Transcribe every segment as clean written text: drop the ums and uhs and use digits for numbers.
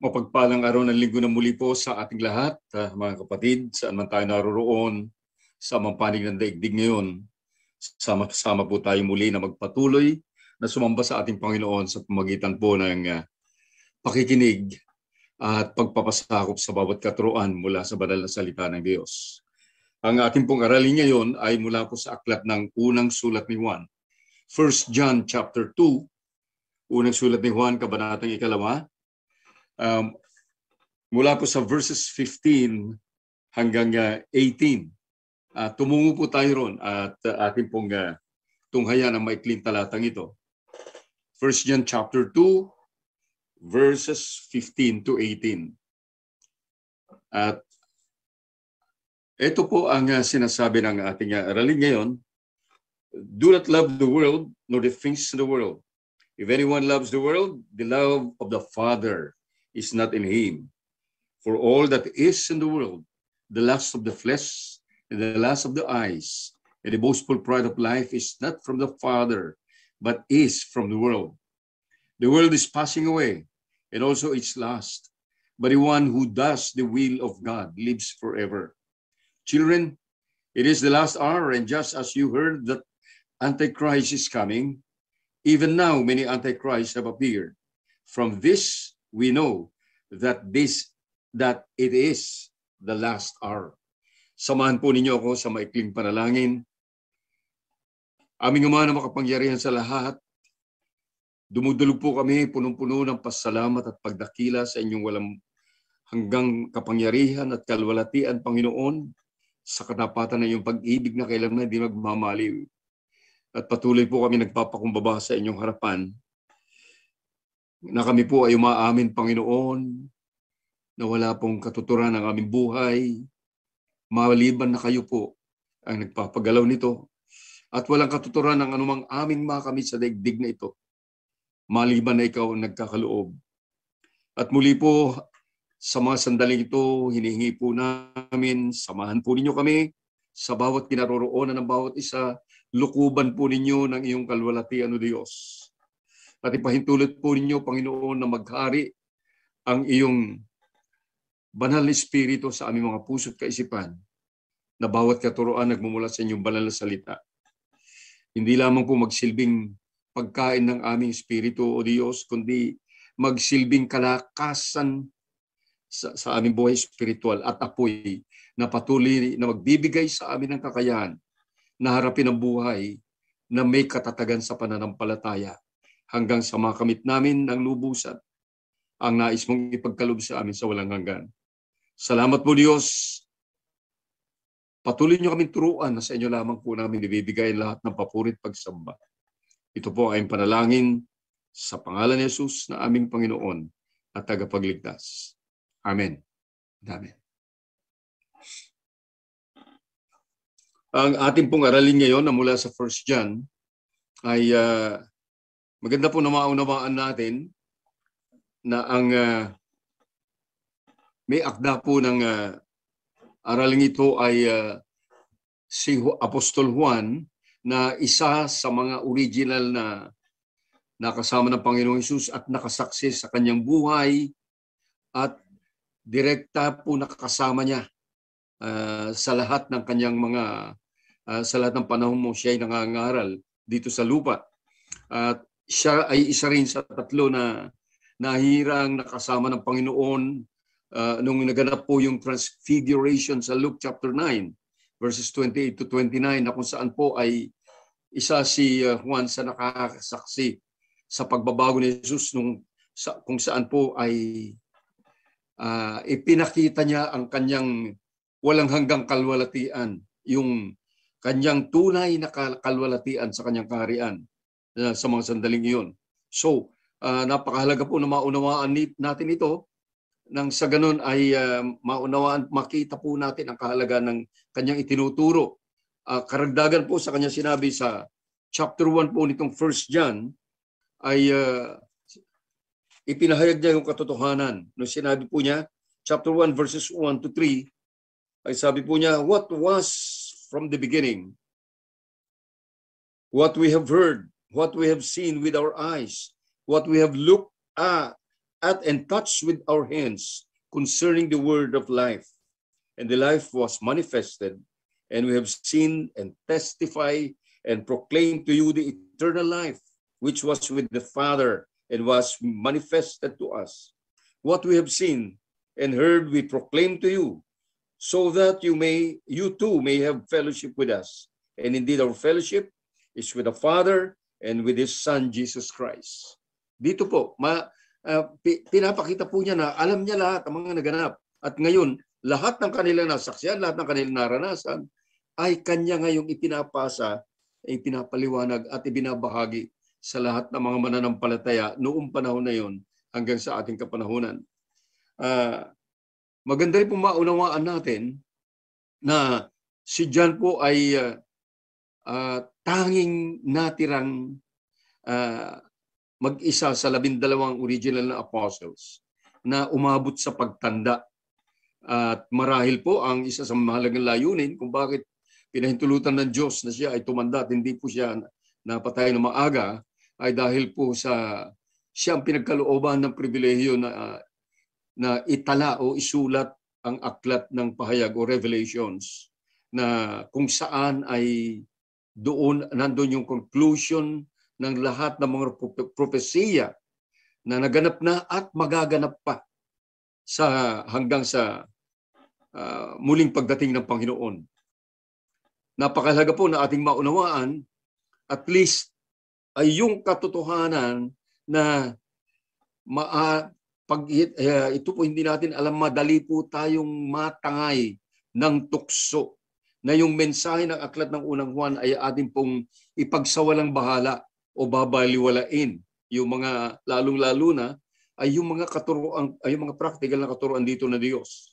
Mapagpalang araw ng linggo na muli po sa ating lahat, mga kapatid, saan man tayo naroroon, sa mga panig ng daigdig ngayon. Sama-sama po tayo muli na magpatuloy na sumamba sa ating Panginoon sa pamagitan po ng pakikinig at pagpapasakop sa bawat katuruan mula sa banal na salita ng Diyos. Ang ating pong aralin ngayon ay mula po sa aklat ng unang sulat ni Juan. 1 John chapter 2, unang sulat ni Juan, kabanatang 2. Mula po sa verses 15 hanggang 18. Tumungo po tayo ron at ating pong tunghayan ang maikling talatang ito. 1 John chapter 2, verses 15 to 18. At ito po ang sinasabi ng ating aralin ngayon. Do not love the world nor the things in the world. If anyone loves the world, the love of the Father is not in him. For all that is in the world, the lust of the flesh, and the lust of the eyes, and the boastful pride of life is not from the Father, but is from the world. The world is passing away, and also its lust. But the one who does the will of God lives forever. Children, it is the last hour, and just as you heard that Antichrist is coming, even now many Antichrists have appeared. From this we know that it is the last hour. Samahan po ninyo ako sa maikling panalangin. Aming Ama na makapangyarihan sa lahat, dumudulog po kami punong-puno ng pasalamat at pagdakila sa inyong walang hanggang kapangyarihan at kalwalatian, Panginoon, sa katapatan ng iyong pag-ibig na kailanman hindi magmamaliw. At patuloy po kami nagpapakumbaba sa inyong harapan na kami po ay umaamin, Panginoon, na wala pong katuturan ng aming buhay, maliban na kayo po ang nagpapagalaw nito, at walang katuturan ng anumang aming makamit sa daigdig na ito, maliban na ikaw ang nagkakaloob. At muli po, sa mga sandaling ito, hinihingi po namin, samahan po ninyo kami sa bawat kinaroroonan ng bawat isa, lukuban po ninyo ng iyong kalwalatian o Diyos. At ipahintulot po ninyo, Panginoon, na maghari ang iyong banal na Espiritu sa aming mga puso't kaisipan, na bawat katuroan nagmumula sa inyong banal na salita. Hindi lamang po magsilbing pagkain ng aming Espiritu o Diyos, kundi magsilbing kalakasan sa aming buhay espiritual at apoy na patuloy na magbibigay sa amin ng kakayahan na harapin ang buhay na may katatagan sa pananampalataya hanggang sa makamit namin ng lubusan ang nais mong ipagkaloob sa amin sa walang hanggan. Salamat po, Diyos. Patuloy niyo kaming turuan na sa inyo lamang po namin ibibigay lahat ng papurit pagsamba. Ito po ay panalangin sa pangalan ni Jesus na aming Panginoon at tagapagligtas. Amen. Amen. Ang ating pong aralin ngayon na mula sa 1 John ay maganda po na maunawaan natin na ang may akda po ng araling ito ay si Apostol Juan na isa sa mga original na nakasama ng Panginoong Hesus at nakasaksi sa kanyang buhay at direkta po nakasama niya sa lahat ng kanyang mga sa lahat ng panahon mo siya ay nangangaral dito sa lupa. At siya ay isa rin sa tatlo na nahirang nakasama ng Panginoon nung naganap po yung transfiguration sa Luke chapter 9 verses 28 to 29 na kung saan po ay isa si Juan sa nakakasaksi sa pagbabago ni Jesus kung saan po ay ipinakita niya ang kanyang walang hanggang kalwalatian, yung kanyang tunay na kalwalatian sa kanyang kaharian sa mga sandaling iyon. So, napakahalaga po na maunawaan natin ito nang sa ganun ay maunawaan, makita po natin ang kahalaga ng kanyang itinuturo. Karagdagan po sa kanyang sinabi sa chapter 1 po nitong 1 John ay ipinahayag niya yung katotohanan. Nung sinabi po niya, chapter 1 verses 1 to 3, ay sabi po niya, what was from the beginning, what we have heard, what we have seen with our eyes, what we have looked at at and touched with our hands concerning the word of life. And the life was manifested, and we have seen and testify and proclaim to you the eternal life, which was with the Father and was manifested to us. What we have seen and heard we proclaim to you, so that you too may have fellowship with us. And indeed our fellowship is with the Father and with His Son, Jesus Christ. Dito po, pinapakita po niya na alam niya lahat ang mga naganap. At ngayon, lahat ng kanilang nasaksiyan, lahat ng kanilang naranasan, ay Kanya ngayong ipinapasa, ipinapaliwanag at ibinabahagi sa lahat ng mga mananampalataya noong panahon na yon hanggang sa ating kapanahunan. Maganda rin po maunawaan natin na si John po ay tanging natirang mag-isa sa 12 original na apostles na umabot sa pagtanda. At marahil po ang isa sa mahalagang layunin kung bakit pinahintulutan ng Diyos na siya ay tumanda at hindi po siya napatay na maaga ay dahil po sa siyang pinagkalooban ng pribilehiyo na itala o isulat ang aklat ng pahayag o revelations na kung saan ay nandun yung conclusion ng lahat ng mga propesiya na naganap na at magaganap pa hanggang sa muling pagdating ng Panginoon. Napakahalaga po na ating maunawaan at least ay yung katotohanan na ito po hindi natin alam, madali po tayong matangay ng tukso na yung mensahe ng aklat ng unang Juan ay ating pong ipagsawalang bahala o babaliwalain. Yung mga lalong-lalo na ay yung mga katuruan, ay yung mga practical na katuruan dito na Diyos.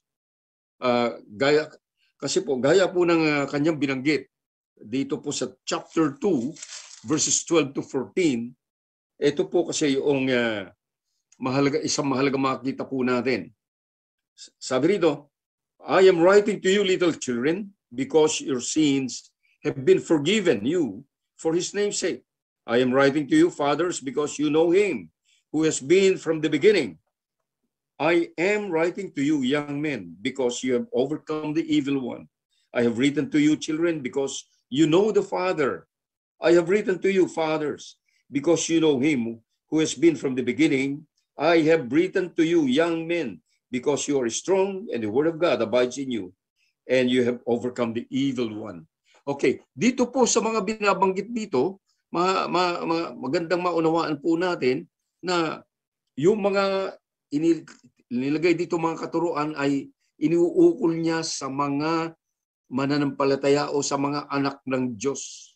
Gaya po ng kanyang binanggit dito po sa chapter 2 verses 12 to 14. Ito po kasi yung isang mahalaga makikita po natin. Sabi rito, I am writing to you, little children, because your sins have been forgiven you for His name's sake. I am writing to you, fathers, because you know Him who has been from the beginning. I am writing to you, young men, because you have overcome the evil one. I have written to you, children, because you know the Father. I have written to you, fathers, because you know Him who has been from the beginning. I have written to you, young men, because you are strong and the word of God abides in you, and you have overcome the evil one. Okay, dito po sa mga binabanggit dito, magandang maunawaan po natin na yung mga inilagay dito mga katuruan ay iniuukol niya sa mga mananampalataya o sa mga anak ng Diyos.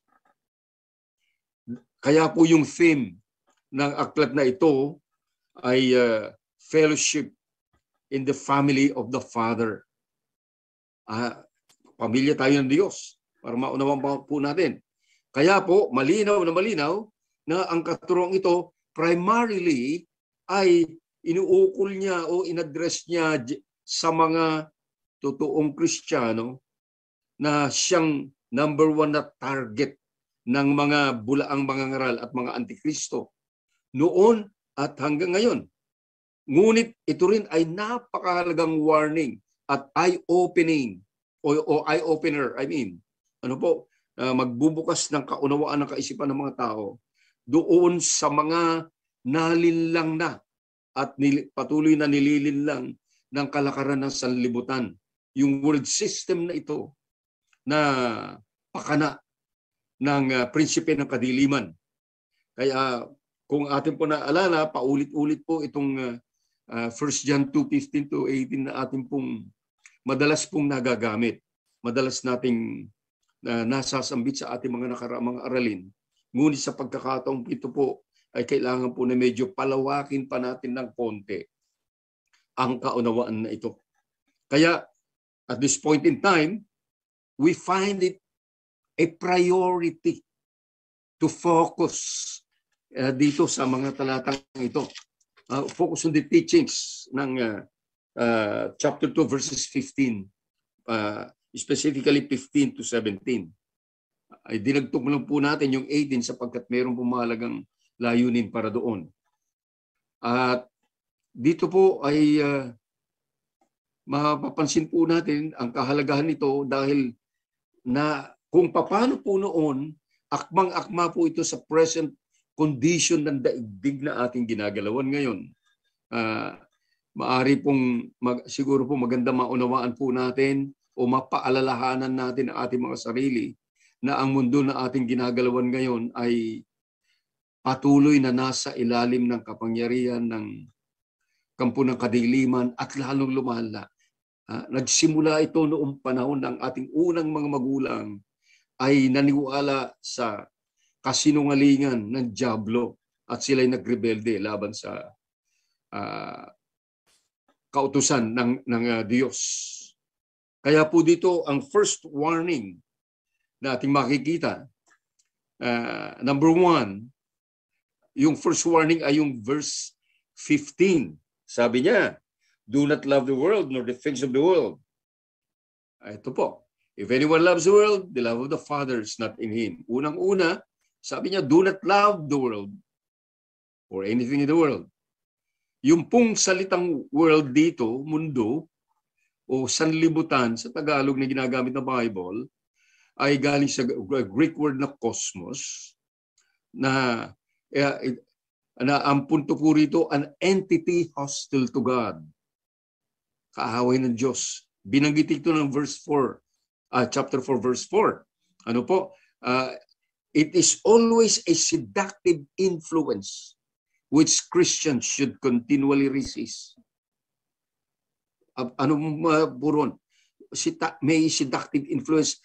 Kaya po yung theme ng aklat na ito ay fellowship in the family of the Father. Pamilya tayo ng Diyos para maunawaan po natin. Kaya po, malinaw na ang katuruang ito primarily ay inuukol niya o inaddress niya sa mga totoong Kristiyano na siyang number 1 na target ng mga bulaang mga ngaral at mga antikristo noon at hanggang ngayon. Ngunit ito rin ay napakahalagang warning at eye-opening o eye-opener, magbubukas ng kaunawaan ng kaisipan ng mga tao doon sa mga nalinlang na at patuloy na nililinlang ng kalakaran ng sanlibutan. Yung world system na ito na pakana ng prinsipe ng kadiliman. Kaya kung atin po naalala, paulit-ulit po itong 1 John 2:15 to 18 na atin pong madalas pong nagagamit. Madalas nating nasasambit sa ating mga nakaraang aralin. Ngunit sa pagkakataong ito po ay kailangan po na medyo palawakin pa natin ng konti ang kaunawaan na ito. Kaya at this point in time, we find it a priority to focus dito sa mga talatang ito. Focus on the teachings ng chapter 2 verses 15, specifically 15 to 17. Ay dinagtog lang po natin yung 18 sapagkat mayroong pumahalagang layunin para doon. At dito po ay mapapansin po natin ang kahalagahan nito dahil na kung paano po noon, akmang-akma po ito sa present condition ng daigdig na ating ginagalawan ngayon. Maari pong siguro po maganda maunawaan po natin o mapaalalahanan natin ang ating mga sarili na ang mundo na ating ginagalawan ngayon ay patuloy na nasa ilalim ng kapangyarihan ng kampo ng kadiliman at lalong lumala. Nagsimula ito noong panahon ng ating unang mga magulang ay naniwala sa kasinungalingan ng dyablo at sila'y nagrebelde laban sa kautusan ng Diyos. Kaya po dito ang first warning na ating makikita. Number 1, yung first warning ay yung verse 15. Sabi niya, do not love the world nor the things of the world. Ito po. If anyone loves the world, the love of the Father is not in him. Unang-una, sabi niya, do not love the world or anything in the world. Yung pong salitang world dito, mundo, o sanlibutan sa Tagalog na ginagamit na Bible, ay galing sa Greek word na cosmos, na ang punto po rito, an entity hostile to God. Kaaway ng Diyos. Binanggit ito ng verse 4, chapter 4, verse 4. Ano po? It is always a seductive influence which Christians should continually resist. Ano buron? May seductive influence.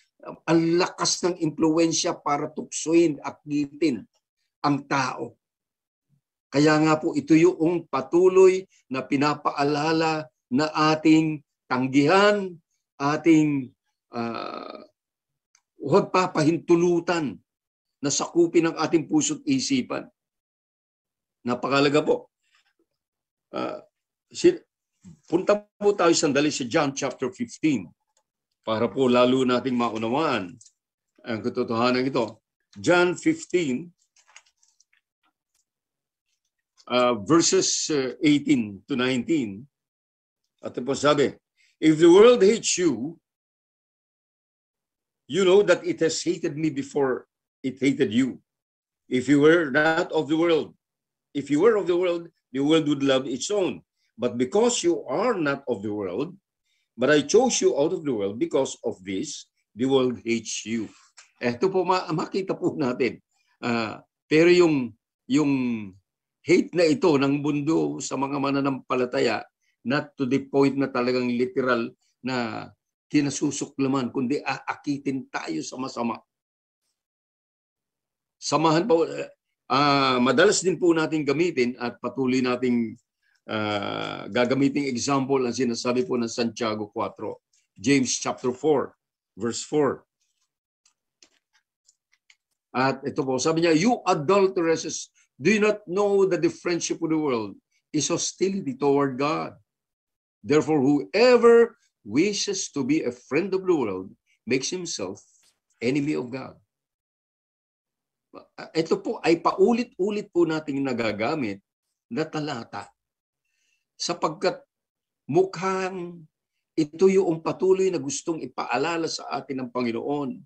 Ang lakas ng impluensya para tuksoin, akitin ang tao. Kaya nga po ito yung patuloy na pinapaalala na ating tanggihan, ating huwag papahintulutan na sakupin ang ating puso't isipan. Napakalaga po. Punta po tayo sandali sa John chapter 15 para po lalo nating maunawaan ang katotohanan ito. John 15 verses 18 to 19. At po sabi, if the world hates you, you know that it has hated me before it hated you. If you were not of the world, if you were of the world would love its own. But because you are not of the world, but I chose you out of the world, because of this, the world hates you. Ito po makita po natin. Pero yung hate na ito ng mundo sa mga mananampalataya, not to the point na talagang literal na kinasusuklaman, kundi aakitin tayo sa masama. Samahan po, madalas din po natin gamitin at patuloy nating gagamiting example ang sinasabi po ng Santiago 4, James chapter 4, verse 4. At ito po, sabi niya, you adulteresses, do you not know that the friendship of the world is hostility toward God? Therefore, whoever wishes to be a friend of the world makes himself enemy of God. Ito po ay paulit-ulit po nating nagagamit na talata. Sapagkat mukhang ito yung patuloy na gustong ipaalala sa atin ng Panginoon,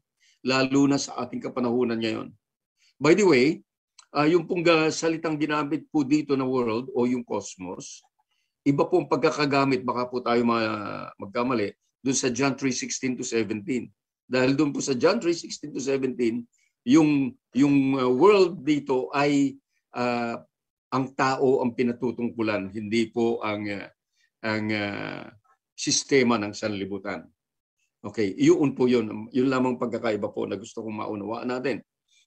lalo na sa ating kapanahunan ngayon. By the way, yung pong salitang ginamit po dito na world o yung cosmos, iba pong pagkakagamit, baka po tayo magkamali, doon sa John 3:16 to 17. Dahil doon po sa John 3:16 to 17, yung world dito ay ang tao ang pinatutungkulan, hindi po ang sistema ng sanlibutan. Okay, yun po yun. Yun lamang pagkakaiba po na gusto kong maunawaan natin.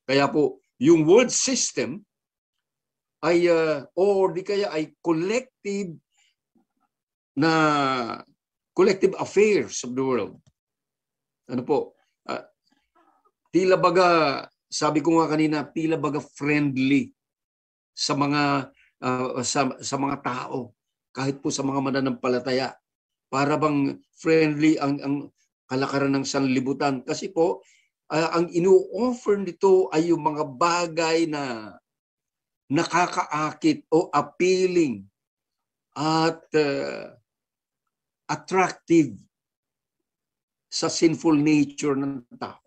Kaya po, yung world system ay, or di kaya ay collective affairs of the world. Ano po? Tila baga, sabi ko nga kanina, tila baga friendly sa mga sa mga tao, kahit po sa mga mananampalataya. Para bang friendly ang kalakaran ng sanlibutan. Kasi po, ang ino-offer nito ay yung mga bagay na nakakaakit o appealing at attractive sa sinful nature ng tao.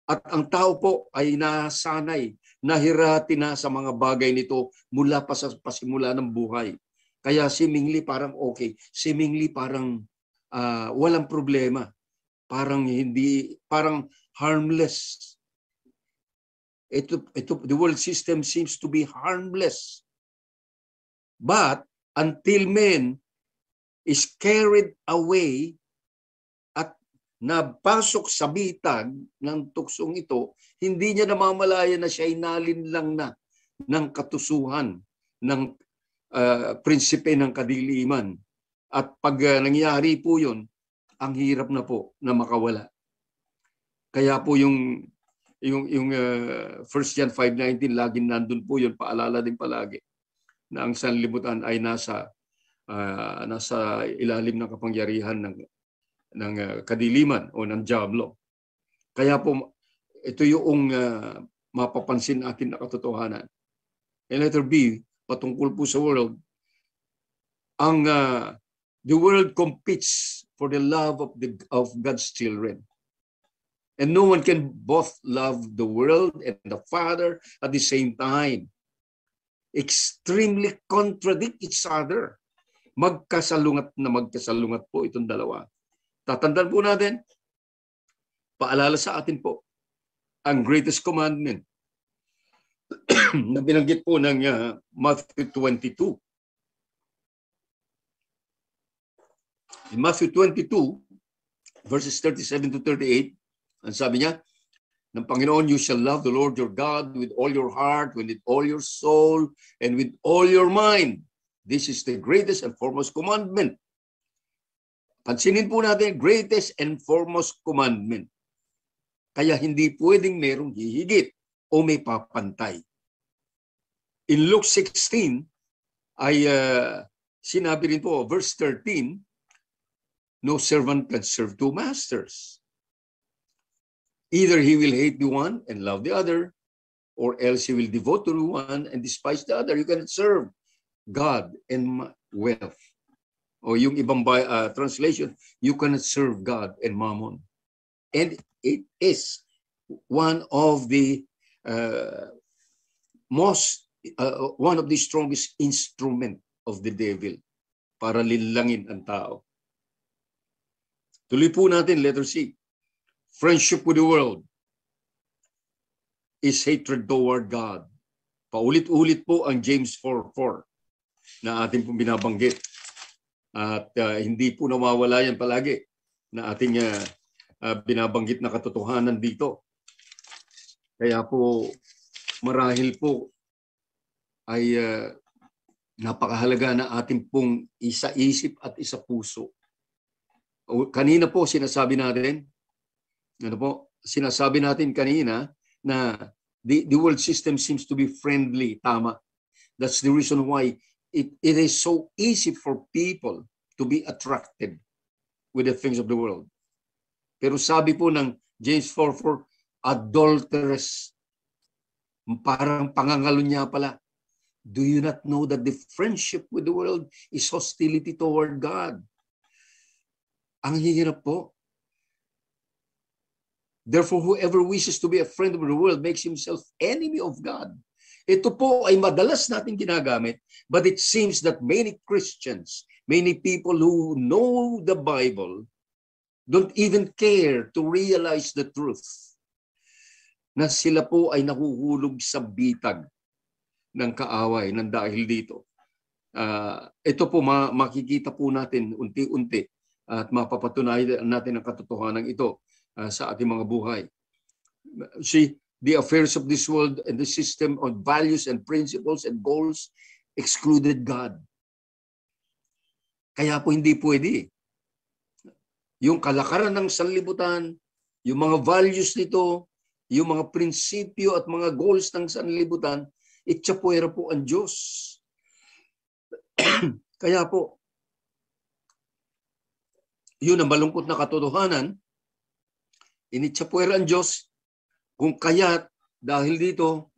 At ang tao po ay nasanay, nahirati na sa mga bagay nito mula pa sa pasimula ng buhay. Kaya seemingly parang okay, seemingly parang walang problema, parang harmless. The world system seems to be harmless. But until man is carried away at napasok sa bitag ng tuksong ito, hindi niya namamalaya na siya ay nalinlang na ng katusuhan ng prinsipe ng kadiliman. At pag nangyari po yun, ang hirap na po na makawala. Kaya po yung 1 John 5:19, laging nandun po yun, paalala din palagi, na ang sanlibutan ay nasa ilalim ng kapangyarihan ng kadiliman o ng diablo. Kaya po, ito yung mapapansin natin na katotohanan. And letter B, patungkol po sa world, the world competes for the love of God's children. And no one can both love the world and the Father at the same time. Extremely contradict each other. Magkasalungat po itong dalawa. Tatandaan po natin, paalala sa atin po, ang greatest commandment na binanggit po ng Matthew 22. In Matthew 22, verses 37 to 38, ang sabi niya, ng Panginoon, you shall love the Lord your God with all your heart, with all your soul, and with all your mind. This is the greatest and foremost commandment. Pansinin po natin, greatest and foremost commandment. Kaya hindi pwedeng merong hihigit o may papantay. In Luke 16, ay sinabi rin po, verse 13, no servant can serve two masters. Either he will hate the one and love the other, or else he will devote to the one and despise the other. You cannot serve God and wealth. O yung ibang translation, you cannot serve God and mammon. And it is one of the one of the strongest instrument of the devil para linlangin ang tao. Tuloy po natin, letter C. Friendship with the world is hatred toward God. Paulit-ulit po ang James 4:4 na ating pong binabanggit. At hindi po nawawala yan palagi na ating binabanggit na katotohanan dito. Kaya po marahil po ay napakahalaga na ating pong isa-isip at isa-puso. Kanina po sinasabi natin, sinasabi natin kanina na the world system seems to be friendly, tama. That's the reason why it is so easy for people to be attracted with the things of the world. Pero sabi po ng James 4:4, adulterous. Parang pangangalo niya pala. Do you not know that the friendship with the world is hostility toward God? Ang hirap po. Therefore, whoever wishes to be a friend of the world makes himself enemy of God. Ito po ay madalas natin ginagamit, but it seems that many Christians, many people who know the Bible, don't even care to realize the truth na sila po ay nahuhulog sa bitag ng kaaway ng dahil dito. Ito po makikita po natin unti-unti at mapapatunayan natin ang katotohanan ito sa ating mga buhay. See, the affairs of this world and the system of values and principles and goals excluded God. Kaya po hindi pwede. Yung kalakaran ng sanlibutan, yung mga values nito, yung mga prinsipyo at mga goals ng sanlibutan, itsapuera po ang Diyos. Kaya po, yun ang malungkot na katotohanan, initsapuera ang Diyos, kung kaya't dahil dito,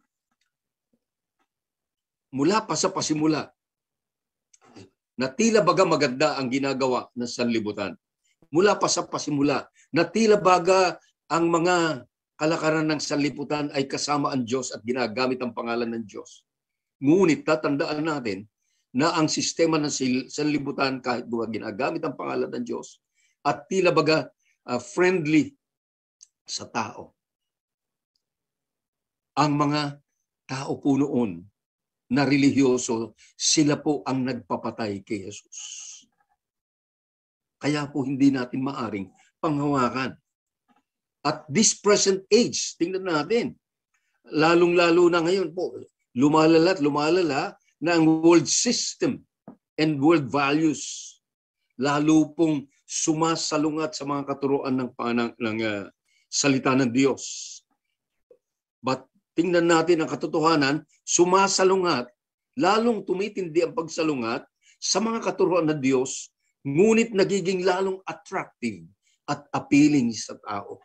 mula pa sa pasimula, na tila baga maganda ang ginagawa ng sanlibutan. Mula pa sa pasimula, na tila baga ang mga kalakaran ng sanlibutan ay kasama ang Diyos at ginagamit ang pangalan ng Diyos. Ngunit tatandaan natin na ang sistema ng sanlibutan kahit baga ginagamit ang pangalan ng Diyos at tila baga friendly sa tao. Ang mga tao po noon na relihiyoso, sila po ang nagpapatay kay Jesus. Kaya po hindi natin maaring panghawakan. At this present age, tingnan natin, lalong-lalo na ngayon po, lumalala at lumalala na ang world system and world values, lalo pong sumasalungat sa mga katuruan ng salita ng Diyos. But tingnan natin ang katotohanan, sumasalungat, lalong tumitindi ang pagsalungat sa mga katuruan ng Diyos, ngunit nagiging lalong attractive at appealing sa tao.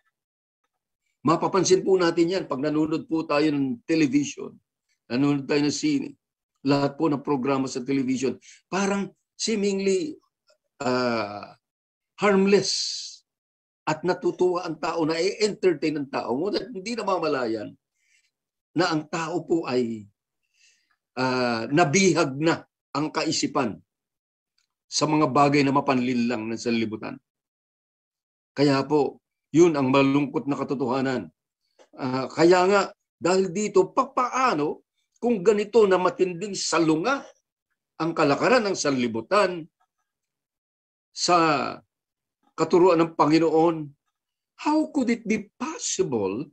Mapapansin po natin yan pag nanonood po tayo ng television, nanonood tayo ng sine, lahat po ng programa sa television, parang seemingly harmless at natutuwa ang tao, na-entertain ang tao, ngunit hindi namamalayan na ang tao po ay nabihag na ang kaisipan sa mga bagay na mapanlinlang ng sanlibutan. Kaya po, yun ang malungkot na katotohanan. Kaya nga, dahil dito, papaano kung ganito na matinding salunga ang kalakaran ng sanlibutan sa katuruan ng Panginoon, how could it be possible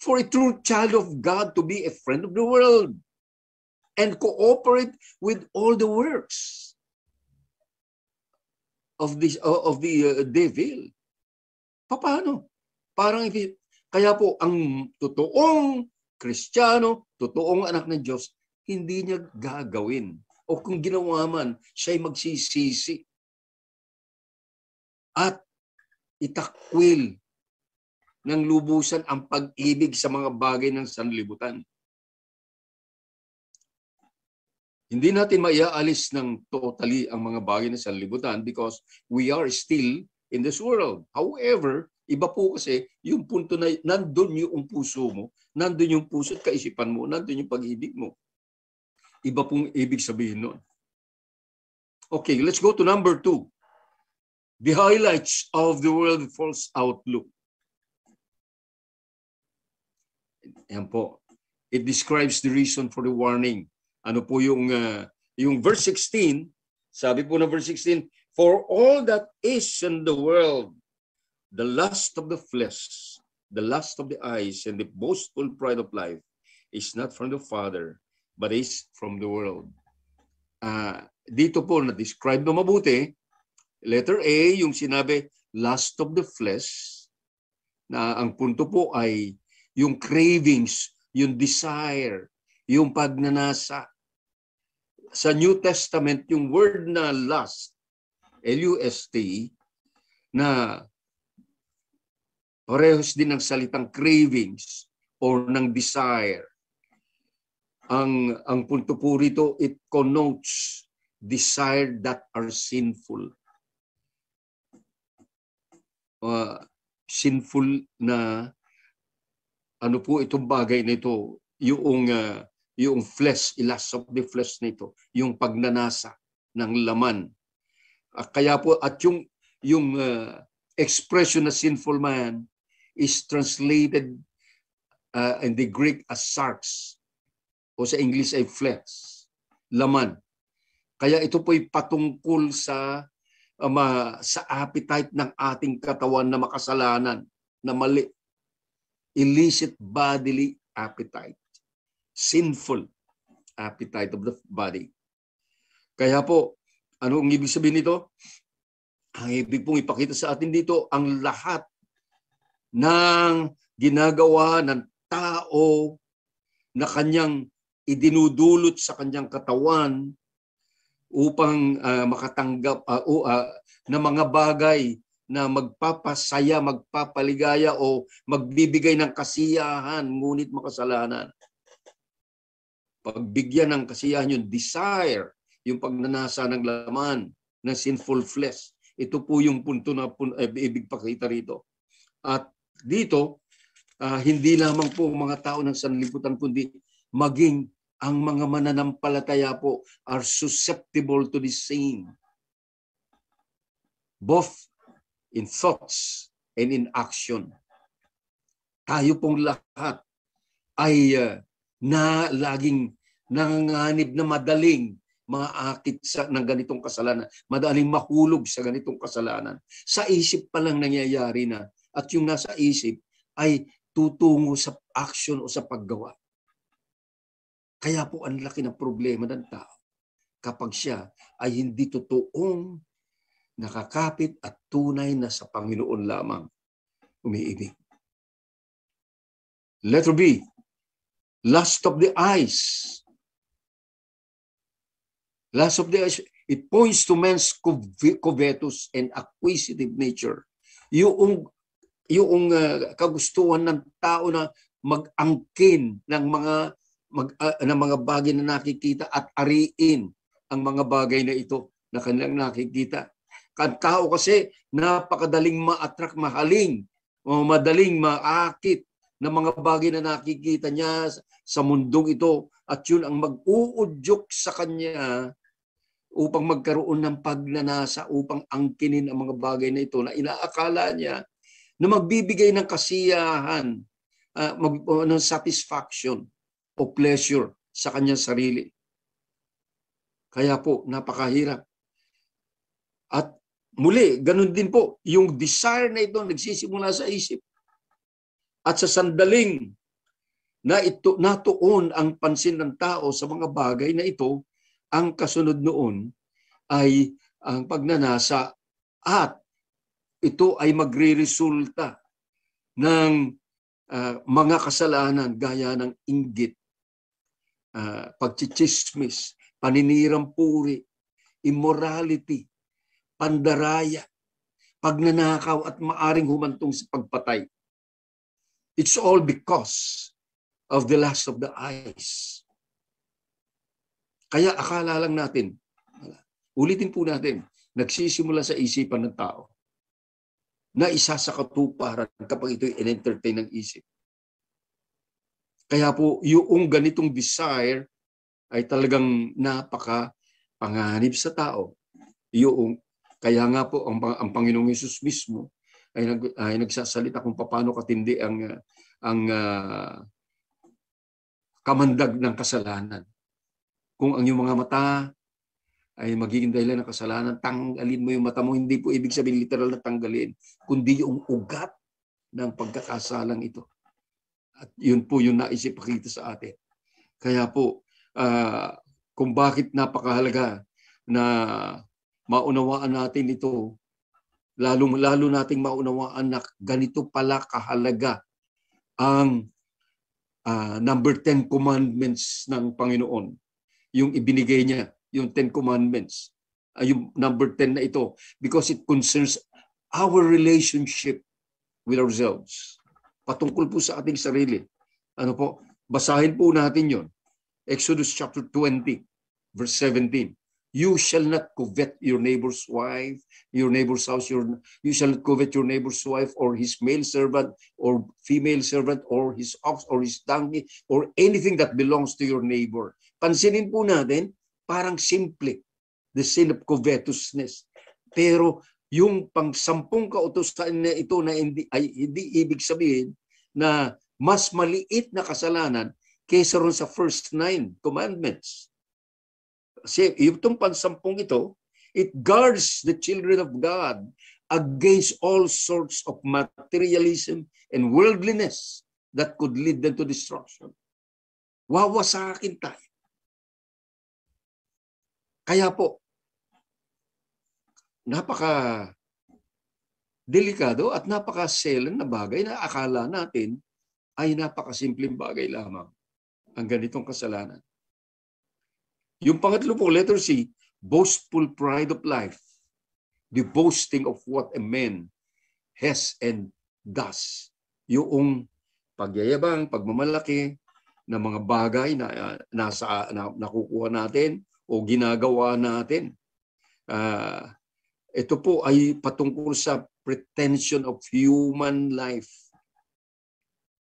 for a true child of God to be a friend of the world and cooperate with all the works of the devil? Paano? Kaya po ang totoong Kristiyano, totoong anak ng Diyos, hindi niya gagawin. O kung ginawa man, siya'y magsisisi at itakwil ng lubusan ang pag-ibig sa mga bagay ng sanlibutan. Hindi natin maiaalis ng totally ang mga bagay ng sanlibutan because we are still in this world. However, iba po kasi yung punto na nandun yung puso mo, nandun yung puso at kaisipan mo, nandun yung pag-ibig mo. Iba pong ibig sabihin nun. Okay, let's go to number 2. The highlights of the world false outlook. Yan po. It describes the reason for the warning. Ano po yung verse 16, sabi po ng verse 16, for all that is in the world, the lust of the flesh, the lust of the eyes, and the boastful pride of life is not from the Father, but is from the world. Dito po na-describe na mabuti, letter A, yung sinabi, lust of the flesh, na ang punto po ay yung cravings, yung desire, yung pagnanasa. Sa New Testament, yung word na lust, L-U-S-T, na parehos din ng salitang cravings or ng desire. Ang punto po rito, it connotes desire that are sinful. Sinful na ano po itong bagay na ito, yung flesh, lust of the flesh na ito, yung pagnanasa ng laman. Kaya po, at yung expression na sinful man is translated in the Greek as sarx, o sa English ay flesh, laman. Kaya ito po'y patungkol sa appetite ng ating katawan na makasalanan, na mali. Illicit bodily appetite. Sinful appetite of the body. Kaya po, ano ang ibig sabihin nito? Ang ibig pong ipakita sa atin dito, ang lahat ng ginagawa ng tao na kanyang idinudulot sa kanyang katawan upang makatanggap na mga bagay na magpapasaya, magpapaligaya o magbibigay ng kasiyahan, ngunit makasalanan. Pagbigyan ng kasiyahan yung desire, yung pagnanasa ng laman ng sinful flesh. Ito po yung punto na ibig pakita rito. At dito, hindi lamang po mga tao ng sanlibutan, kundi maging ang mga mananampalataya po are susceptible to the same. Both in thoughts and in action. Tayo pong lahat ay na laging nanganganib na madaling maakit ng ganitong kasalanan, madaling mahulog sa ganitong kasalanan. Sa isip pa lang nangyayari na, at yung nasa isip ay tutungo sa action o sa paggawa. Kaya po ang laki ng problema ng tao kapag siya ay hindi totoong nakakapit at tunay na sa Panginoon lamang umiibig. Letter B, lust of the eyes. Lust of the eyes, it points to man's covetous and acquisitive nature. Yung kagustuhan ng tao na mag-angkin ng mga bagay na nakikita at ariin ang mga bagay na ito na kanilang nakikita. Ang tao kasi napakadaling ma-attract, mahaling, o madaling maakit ng mga bagay na nakikita niya sa mundong ito, at yun ang mag-uudyok sa kanya upang magkaroon ng pagnanasa, upang angkinin ang mga bagay na ito na inaakala niya na magbibigay ng kasiyahan, ng satisfaction o pleasure sa kanyang sarili. Kaya po, napakahirap. At muli, ganun din po, yung desire na ito nagsisimula sa isip. At sa sandaling na ito natuon ang pansin ng tao sa mga bagay na ito, ang kasunod noon ay ang pagnanasa, at ito ay magre-resulta ng mga kasalanan gaya ng inggit, pagchichismis, paninirampuri, immorality, pandaraya, pagnanakaw, at maaring humantong sa pagpatay. It's all because of the lust of the eyes. Kaya akala lang natin, ulitin po natin, nagsisimula sa isipan ng tao na isa sa katuparan kapag ito'y in-entertain ng isip. Kaya po, yung ganitong desire ay talagang napaka-panganib sa tao. Kaya nga po, ang Panginoong Hesus mismo ay nagsasalita kung paano katindi ang kamandag ng kasalanan. Kung ang iyong mga mata ay magiging dahilan ng kasalanan, tanggalin mo yung mata mo. Hindi po ibig sabihin literal na tanggalin, kundi yung ugat ng pagkakasalang ito. At yun po yung naisipakita sa atin. Kaya po, kung bakit napakahalaga na maunawaan natin ito, lalo nating maunawaan na ganito pala kahalaga ang number 10 commandments ng Panginoon. Yung ibinigay niya, yung 10 commandments, yung number 10 na ito, because it concerns our relationship with ourselves. Patungkol po sa ating sarili. Ano po? Basahin po natin yon. Exodus chapter 20, verse 17. You shall not covet your neighbor's wife, your neighbor's house. You shall not covet your neighbor's wife or his male servant or female servant or his ox or his donkey or anything that belongs to your neighbor. Pansinin po natin, parang simple, the sin of covetousness. Pero yung pang-10 kautusan na ito na hindi ibig sabihin na mas maliit na kasalanan kaysa ron sa first 9 commandments. Kasi itong pang-10 ito, it guards the children of God against all sorts of materialism and worldliness that could lead them to destruction. Wawasakin tayo. Kaya po, napaka-delikado at napaka-selan na bagay na akala natin ay napakasimpleng bagay lamang ang ganitong kasalanan. Yung pangatlo po, letter C, boastful pride of life. The boasting of what a man has and does. Yung pagyayabang, pagmamalaki ng mga bagay na nakukuha natin o ginagawa natin. Ito po ay patungkol sa pretension of human life.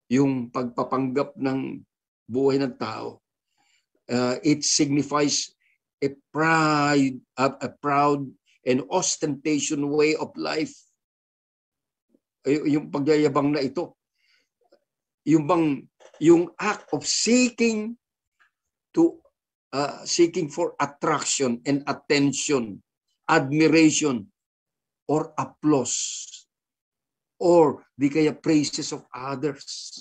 Yung pagpapanggap ng buhay ng tao. It signifies a proud and ostentation way of life. Yung pagyayabang na ito. Yung act of seeking for attraction and attention, admiration, or applause, or di kaya praises of others.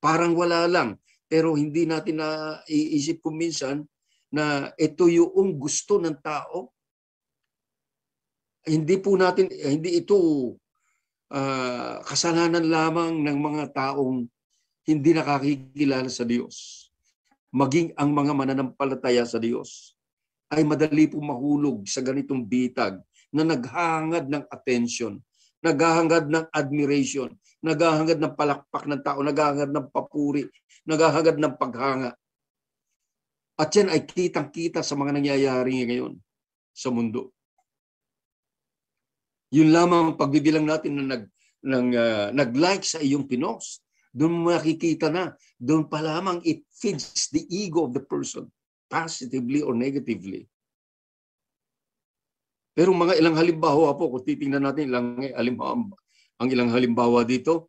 Parang wala lang, pero hindi natin naiisip kung minsan na ito yung gusto ng tao. Hindi ito kasalanan lamang ng mga taong hindi nakakikilala sa Diyos. Maging ang mga mananampalataya sa Diyos ay madali pong mahulog sa ganitong bitag na naghahangad ng attention, naghahangad ng admiration, naghahangad ng palakpak ng tao, naghahangad ng papuri, naghahangad ng paghanga. At yan ay kitang-kita sa mga nangyayari ngayon sa mundo. Yun lamang ang pagbibilang natin na nag-like sa iyong pinost. Doon makikita na, doon pa lamang it feeds the ego of the person, positively or negatively. Pero mga ilang halimbawa po, kung titingnan natin ang ilang halimbawa dito,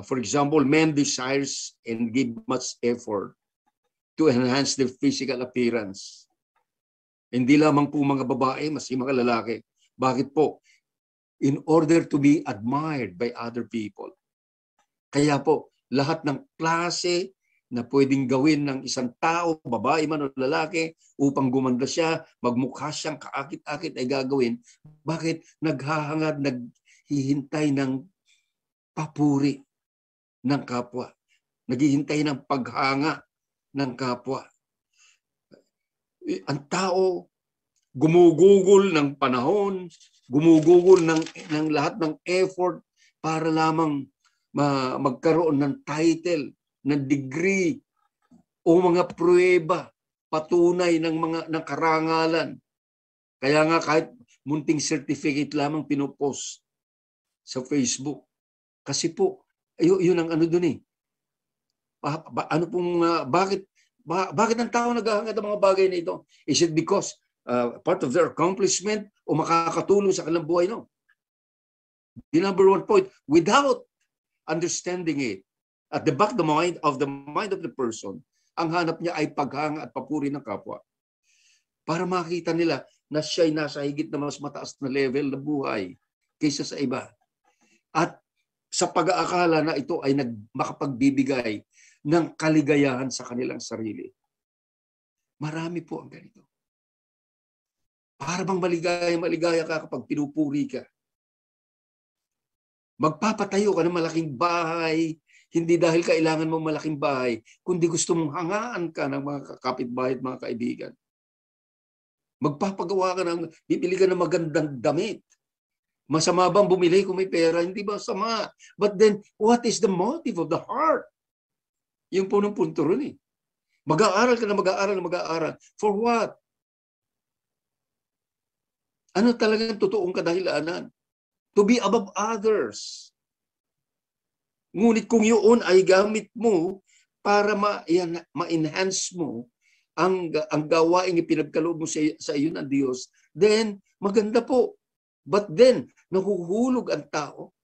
for example, men desires and give much effort to enhance their physical appearance. Hindi lamang po mga babae, mas mga lalaki. Bakit po? In order to be admired by other people. Kaya po, lahat ng klase na pwedeng gawin ng isang tao, babae man o lalaki, upang gumanda siya, magmukha siyang kaakit-akit ay gagawin. Bakit? Naghahangad, naghihintay ng papuri ng kapwa. Naghihintay ng paghanga ng kapwa. Ang tao, gumugugol ng panahon, gumugugol ng lahat ng effort para lamang magkaroon ng title, ng degree, o mga pruweba, patunay ng karangalan. Kaya nga kahit munting certificate lamang pinopost sa Facebook. Kasi po, yun ang ano dun eh. Bakit ang tao naghahangad ng mga bagay na ito? Is it because part of their accomplishment o makakatulong sa kanilang buhay? No. The number one point, without understanding it, at the back of the mind of the person, ang hanap niya ay paghanga at papuri ng kapwa. Para makita nila na siya'y nasa higit na mas mataas na level na buhay kaysa sa iba. At sa pag-aakala na ito ay makapagbibigay ng kaligayahan sa kanilang sarili. Marami po ang ganito. Para bang maligaya ka kapag pinupuri ka. Magpapatayo ka ng malaking bahay, hindi dahil kailangan mo malaking bahay, kundi gusto mong hangaan ka ng mga kapitbahay at mga kaibigan. Magpapagawa ka bibili ka ng magandang damit. Masama bang bumili kung may pera? Hindi ba sama? But then, what is the motive of the heart? Yung po ng punto ron eh. Mag-aaral ka na mag-aaral. For what? Ano talagang totoong kadahilanan? To be above others. Ngunit kung yun ay gamit mo para ma-enhance mo ang gawaing ipinagkaloob mo sa iyo ng Diyos, then maganda po. But then, nahuhulog ang tao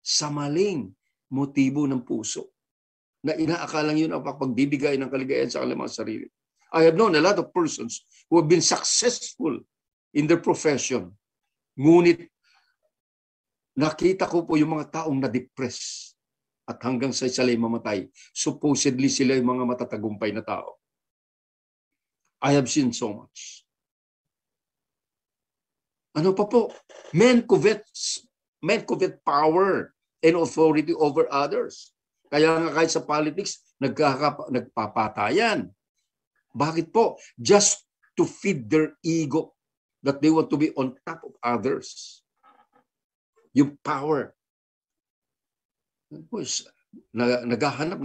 sa maling motibo ng puso na inaakalang yun ang pagbibigay ng kaligayahan sa kanilang mga sarili. I have known a lot of persons who have been successful in their profession. Ngunit nakita ko po yung mga taong na-depress at hanggang sa sila'y mamatay. Supposedly sila yung mga matatagumpay na tao. I have seen so much. Ano pa po? Men covet power and authority over others. Kaya nga kahit sa politics, nagpapatayan. Bakit po? Just to feed their ego that they want to be on top of others. Yung power. Naghahanap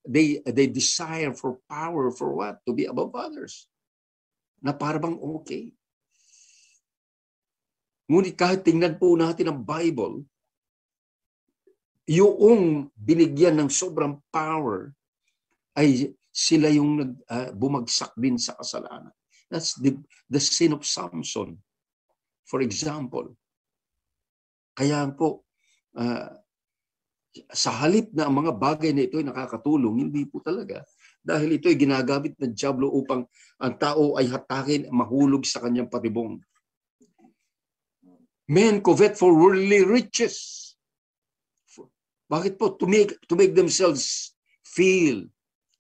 they desire for power for what? To be above others. na parang okay. Ngunit kahit tingnan po natin ang Bible, yung binigyan ng sobrang power ay sila yung bumagsak din sa kasalanan. That's the sin of Samson, for example. Kaya po, sa halip na ang mga bagay na ito ay nakakatulong, hindi po talaga. Dahil ito ay ginagamit ng dyablo upang ang tao ay hatakin, mahulog sa kanyang patibong. Men covet for worldly riches. Bakit po? To make themselves feel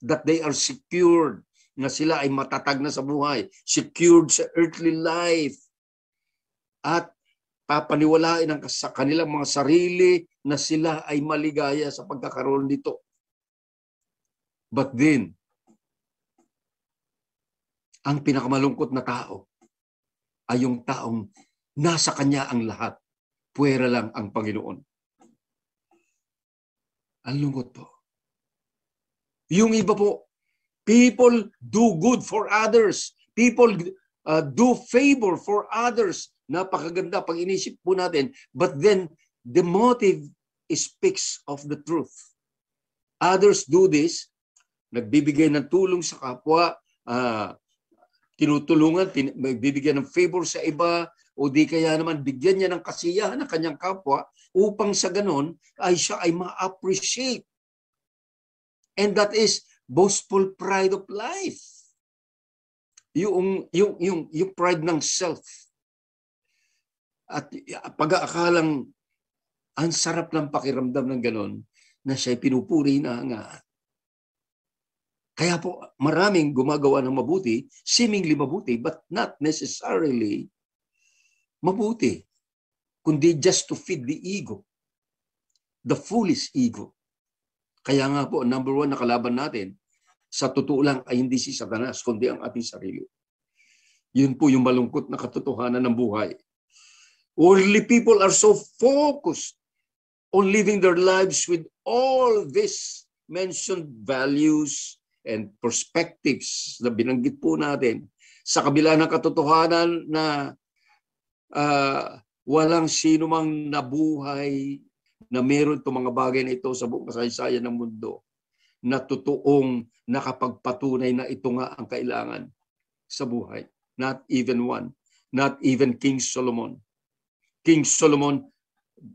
that they are secured, na sila ay matatag na sa buhay, secured sa earthly life, at papaniwalain sa kanilang mga sarili na sila ay maligaya sa pagkakaroon nito. But then, ang pinakamalungkot na tao ay yung taong nasa kanya ang lahat, puwera lang ang Panginoon. Ang lungkot po. Yung iba po, people do good for others. People do favor for others. Napakaganda pag inisip po natin. But then, the motive speaks of the truth. Others do this, nagbibigay ng tulong sa kapwa, tinutulungan, magbibigay ng favor sa iba, o di kaya naman bigyan niya ng kasiyahan ng kanyang kapwa upang sa ganon ay siya ay ma-appreciate. And that is boastful pride of life. Yung pride ng self. At pag-aakalang ang sarap ng pakiramdam ng ganon na siya'y pinupuri na nga. Kaya po maraming gumagawa ng mabuti, seemingly mabuti, but not necessarily mabuti, kundi just to feed the ego, the foolish ego. Kaya nga po, number one na kalaban natin, sa totoo lang ay hindi si Satanas, kundi ang ating sarili. Yun po yung malungkot na katotohanan ng buhay. Worldly people are so focused on living their lives with all these mentioned values and perspectives na binanggit po natin, sa kabila ng katotohanan na walang sino mang nabuhay na meron itong mga bagay na ito sa buong kasaysayan ng mundo na totoong nakapagpatunay na ito nga ang kailangan sa buhay. Not even one. Not even King Solomon. King Solomon,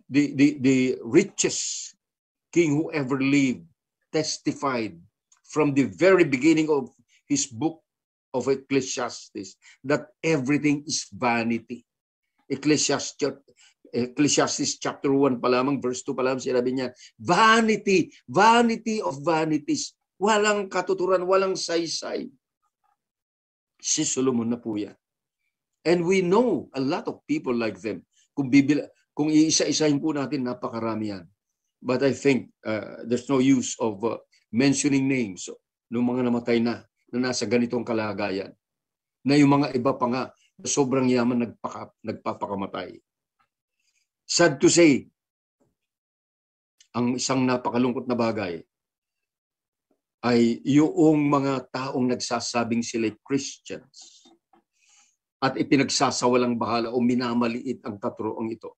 the richest king who ever lived, testified from the very beginning of his book of Ecclesiastes that everything is vanity. Ecclesiastes chapter 1 pa lamang, verse 2 pa lamang, sinabi niya, vanity, vanity of vanities. Walang katuturan, walang saysay. Si Solomon na po yan. And we know a lot of people like them. Kung iisa-isahin po natin, napakarami yan. But I think there's no use of mentioning names ng mga namatay na nasa ganitong kalagayan. Na yung mga iba pa nga, sobrang yaman nagpapakamatay. Sad to say, ang isang napakalungkot na bagay ay yung mga taong nagsasabing sila'y Christians at ipinagsasawalang bahala o minamaliit ang katuroang ito.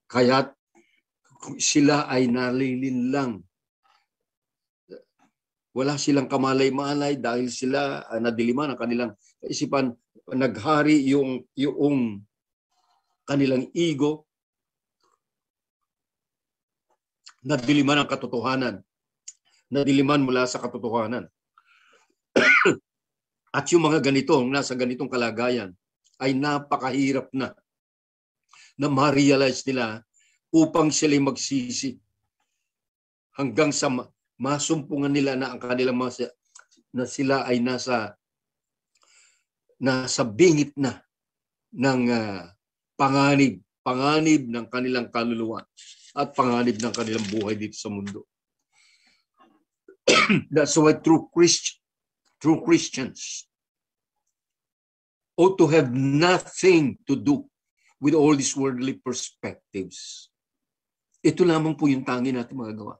Kaya't sila ay nalilinlang. Wala silang kamalay-malay dahil sila nadiliman ang kanilang kaisipan. Naghari yung kanilang ego, nadiliman ang katotohanan, nadiliman mula sa katotohanan. At yung mga ganitong, nasa ganitong kalagayan, ay napakahirap na ma-realize nila upang sila magsisi hanggang sa masumpungan nila na ang kanilang na sila ay nasa bingit na ng panganib ng kanilang kaluluwa at panganib ng kanilang buhay dito sa mundo. That's why true Christians ought to have nothing to do with all these worldly perspectives. Ito lamang po yung tangi natin magagawa.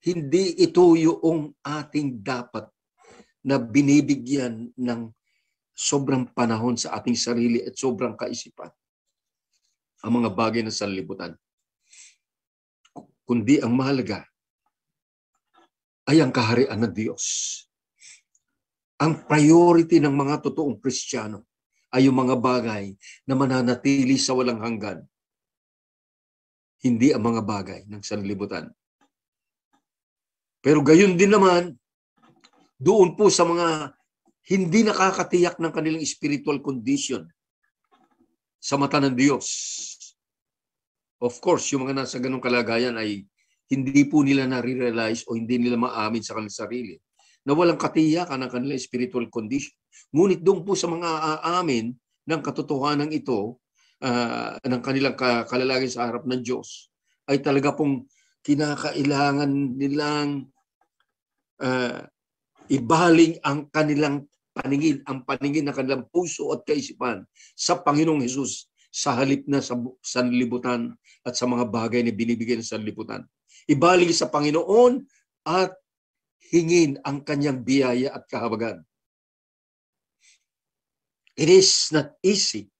Hindi ito yung ating dapat na binibigyan ng sobrang panahon sa ating sarili at sobrang kaisipan ang mga bagay na sanlibutan. Kundi ang mahalaga ay ang kaharian ng Diyos. Ang priority ng mga totoong Kristiyano ay yung mga bagay na mananatili sa walang hanggan. Hindi ang mga bagay ng sanlibutan. Pero gayon din naman, doon po sa mga hindi nakakatiyak ng kanilang spiritual condition sa mata ng Diyos. Of course, yung mga nasa ganung kalagayan ay hindi po nila nare-realize o hindi nila maamin sa kanilang sarili na walang katiyakan ng kanilang spiritual condition. Ngunit doon po sa mga aamin ng katotohanan ito, ng kanilang kalalagyan sa harap ng Diyos, ay talaga pong kinakailangan nilang ibaling ang kanilang paningin, ang paningin ng kanilang puso at kaisipan sa Panginoong Hesus sa halip na sa sanlibutan at sa mga bagay na binibigay ng sanlibutan. Ibaling sa Panginoon at hingin ang kanyang biyaya at kahabagan. It is not easy.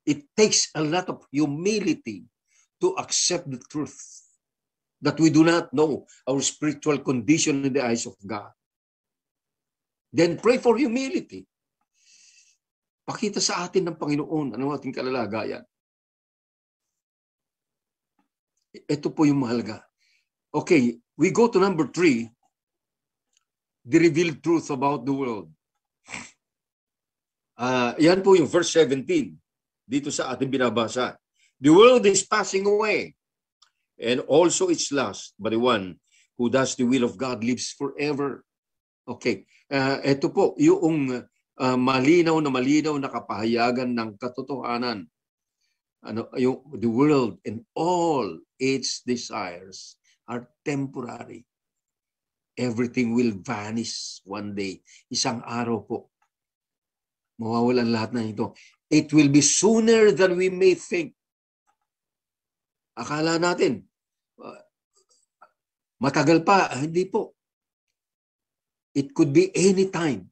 It takes a lot of humility to accept the truth that we do not know our spiritual condition in the eyes of God. Then pray for humility. Pakita sa atin ng Panginoon ang ating kalalagayan. Ito po yung mahalaga. Okay, we go to number 3, the revealed truth about the world. Yan po yung verse 17 dito sa ating binabasa. The world is passing away, and also its lust, but the one who does the will of God lives forever. Okay, ito po yung malinaw na kapahayagan ng katotohanan. The world and all its desires are temporary. Everything will vanish one day. Isang araw po, mawawalan lahat na ito. It will be sooner than we may think. Akala natin, matagal pa. Hindi po. It could be any time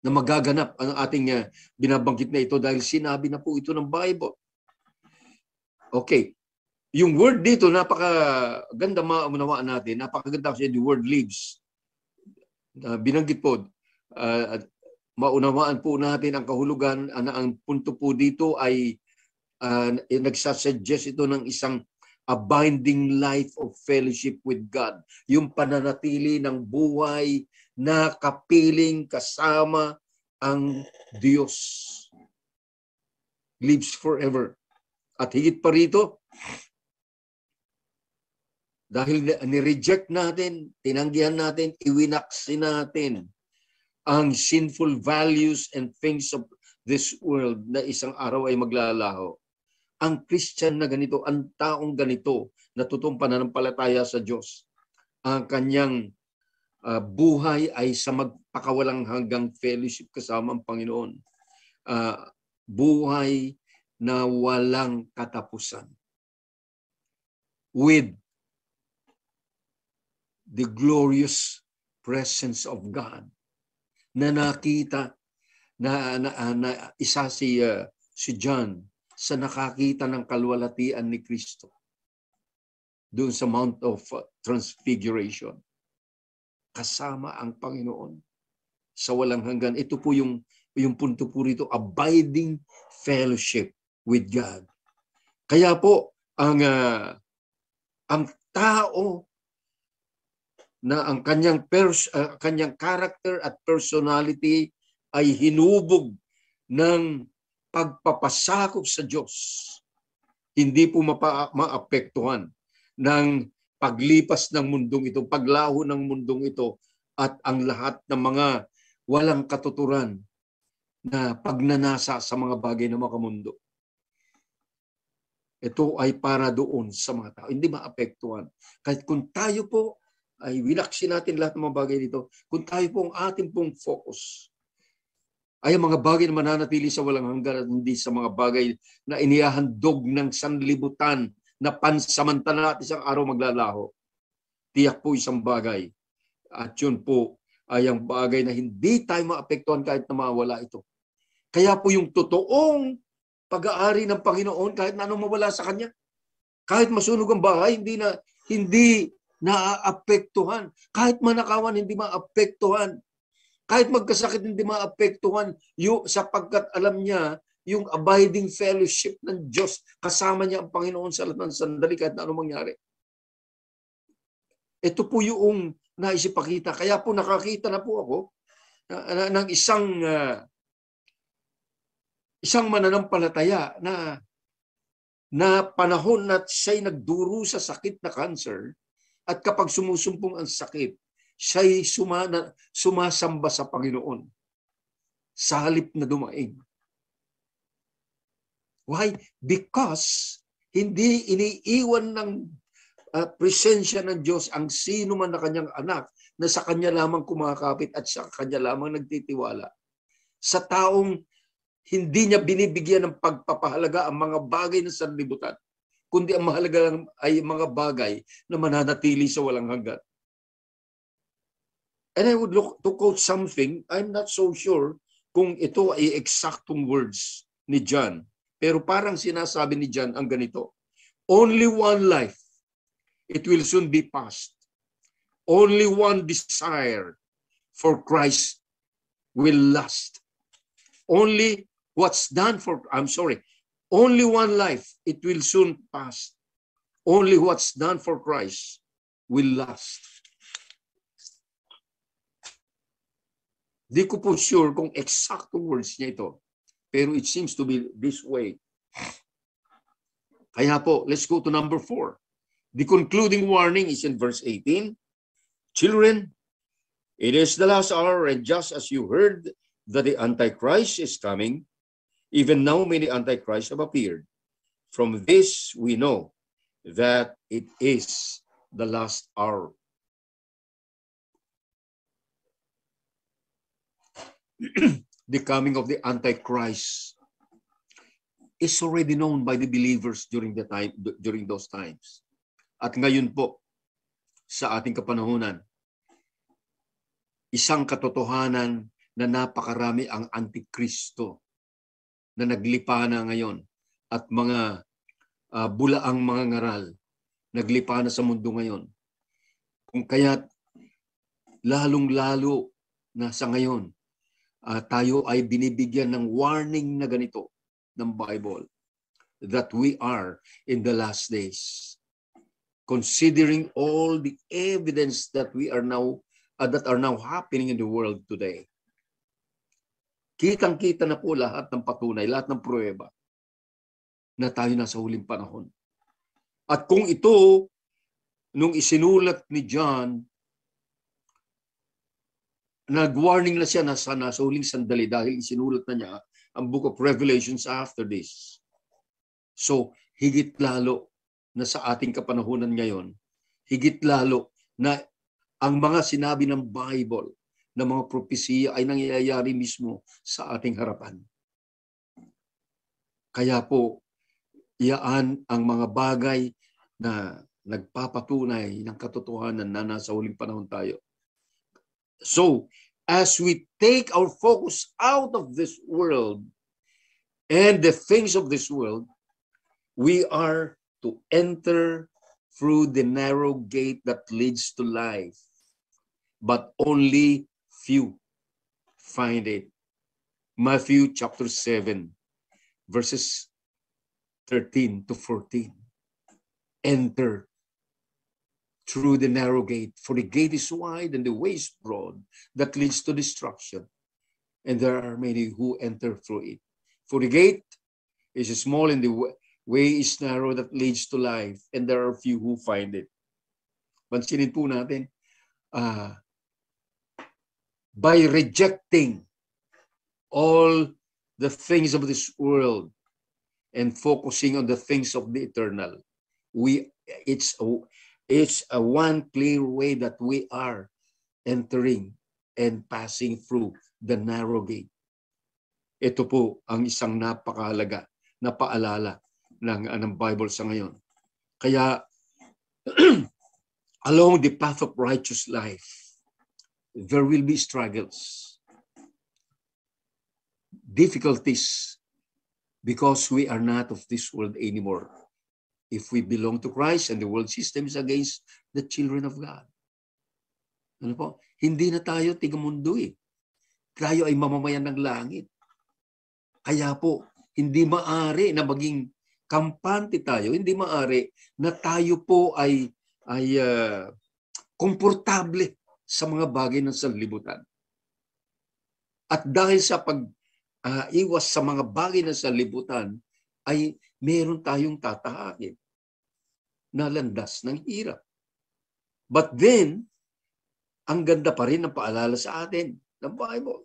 na magaganap ang ating binabanggit na ito dahil sinabi na po ito ng Bible. Okay. Yung word dito, napakaganda maunawaan natin. Napakaganda kasi the word lives. Binanggit po, maunawaan po natin ang kahulugan. Ang punto po dito ay nagsasuggest ito ng isang abiding life of fellowship with God. Yung pananatili ng buhay na kapiling kasama ang Diyos. Lives forever. At higit pa rito, dahil ni-reject natin, tinanggihan natin, iwinaksi natin ang sinful values and things of this world na isang araw ay maglalaho. Ang Christian na ganito, ang taong ganito, na totoong pananampalataya sa Diyos, ang kanyang buhay ay sa magpakawalang hanggang fellowship kasama ang Panginoon. Buhay na walang katapusan. With the glorious presence of God na nakita na isa si John sa nakakita ng kalwalatian ni Kristo doon sa Mount of Transfiguration kasama ang Panginoon sa walang hanggan. Ito po yung punto po rito, abiding fellowship with God. Kaya po ang tao na ang kanyang character at personality ay hinubog ng pagpapasakop sa Diyos. Hindi po maapektuhan ng paglipas ng mundong ito, paglaho ng mundong ito at ang lahat ng mga walang katuturan na pagnanasa sa mga bagay na makamundo. Ito ay para doon sa mga tao. Hindi maapektuhan. Kahit kung tayo po ay wilaksin natin lahat ng mga bagay dito, kung tayo po ang ating pong focus ay ang mga bagay na mananatili sa walang hanggan at hindi sa mga bagay na inihahandog ng sanlibutan na pansamantala at isang araw maglalaho. Tiyak po isang bagay. At yun po ay ang bagay na hindi tayo maapektuhan kahit na mawala ito. Kaya po yung totoong pag-aari ng Panginoon, kahit na anong mawala sa Kanya, kahit masunog ang bahay, hindi naaapektuhan. Kahit manakawan, hindi maapektuhan. Kahit magkasakit, hindi maapektuhan. Sapagkat alam niya, yung abiding fellowship ng Diyos, kasama niya ang Panginoon sa lahat ng sandali kahit na anong mangyari. Ito po yung naisipakita. Kaya po nakakita na po ako ng isang mananampalataya na panahon na siya'y nagduro sa sakit na cancer at kapag sumusumpong ang sakit, siya'y sumasamba sa Panginoon sa halip na dumaing. Why? Because hindi iniiwan ng presensya ng Diyos ang sino man na kanyang anak na sa kanya lamang kumakapit at sa kanya lamang nagtitiwala. Sa taong hindi niya binibigyan ng pagpapahalaga ang mga bagay ng sanlibutan, kundi ang mahalaga lang ay mga bagay na mananatili sa walang hanggan. And I would look to quote something, I'm not so sure kung ito ay eksaktong words ni John. Pero parang sinasabi ni John ang ganito, only one life, it will soon be past. Only one desire for Christ will last. Only only one life, it will soon pass. Only what's done for Christ will last. Di ko po sure kung exact words niya ito, pero it seems to be this way. Kaya po, let's go to number 4. The concluding warning is in verse 18. Children, it is the last hour, and just as you heard that the Antichrist is coming, even now many Antichrists have appeared. From this we know that it is the last hour. The coming of the Antichrist is already known by the believers during those times. At ngayon po, sa ating kapanahunan, isang katotohanan na napakarami ang Antikristo na naglipa na ngayon at mga bulaang mga ngaral naglipa na sa mundo ngayon. Kung kaya't lalong-lalo na sa ngayon, tayo ay binibigyan ng warning na ganito ng Bible that we are in the last days. Considering all the evidence that we are now that are now happening in the world today. Kitang-kita na po lahat ng patunay, lahat ng pruweba na tayo nasa huling panahon. At kung ito, nung isinulat ni John, nag-warning na siya na nasa huling sandali dahil isinulat na niya ang Book of Revelations after this. So, higit lalo na sa ating kapanahunan ngayon, higit lalo na ang mga sinabi ng Bible na mga propesiya ay nangyayari mismo sa ating harapan. Kaya po, iyaan ang mga bagay na nagpapatunay ng katotohanan na nasa huling panahon tayo. So, as we take our focus out of this world and the things of this world, we are to enter through the narrow gate that leads to life. But only few find it. Matthew chapter 7, verses 13 to 14. Enter through the narrow gate, for the gate is wide and the way is broad that leads to destruction, and there are many who enter through it. For the gate is small and the way is narrow that leads to life, and there are few who find it. Pansinin po natin, by rejecting all the things of this world and focusing on the things of the eternal, it's a one clear way that we are entering and passing through the narrow gate. Ito po ang isang napakahalaga na paalala ng Bible sa ngayon. Kaya, along the path of righteous life, there will be struggles. difficulties because we are not of this world anymore. If we belong to Christ and the world system is against the children of God. Ano po? Hindi na tayo tigamundo eh. Tayo ay mamamayan ng langit. Kaya po, hindi maari na maging kampante tayo, hindi maari na tayo po ay komportable sa mga bagay ng sanlibutan. At dahil sa pag-iwas sa mga bagay ng sanlibutan, ay meron tayong tatahakin na landas ng hirap. But then, ang ganda pa rin ng paalala sa atin ng Bible.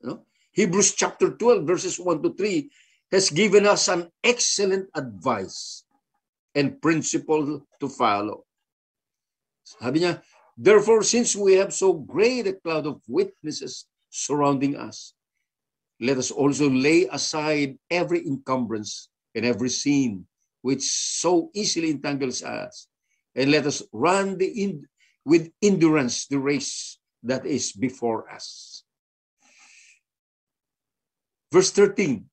No? Hebrews chapter 12 verses 1 to 3 has given us an excellent advice and principle to follow. Sabi niya, therefore, since we have so great a cloud of witnesses surrounding us, let us also lay aside every encumbrance and every sin which so easily entangles us, and let us run with endurance the race that is before us. Verse 13,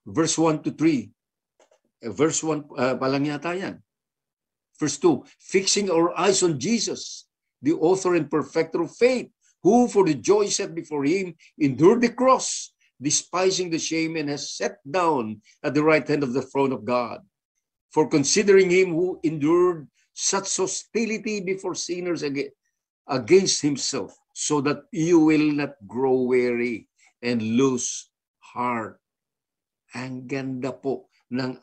verse 1 to 3. Verse 1 palang yata yan. Verse 2, fixing our eyes on Jesus, the author and perfecter of faith, who for the joy set before him endured the cross, despising the shame, and has sat down at the right hand of the throne of God. For considering him who endured such hostility before sinners against himself, so that you will not grow weary and lose heart. Ang ganda po ng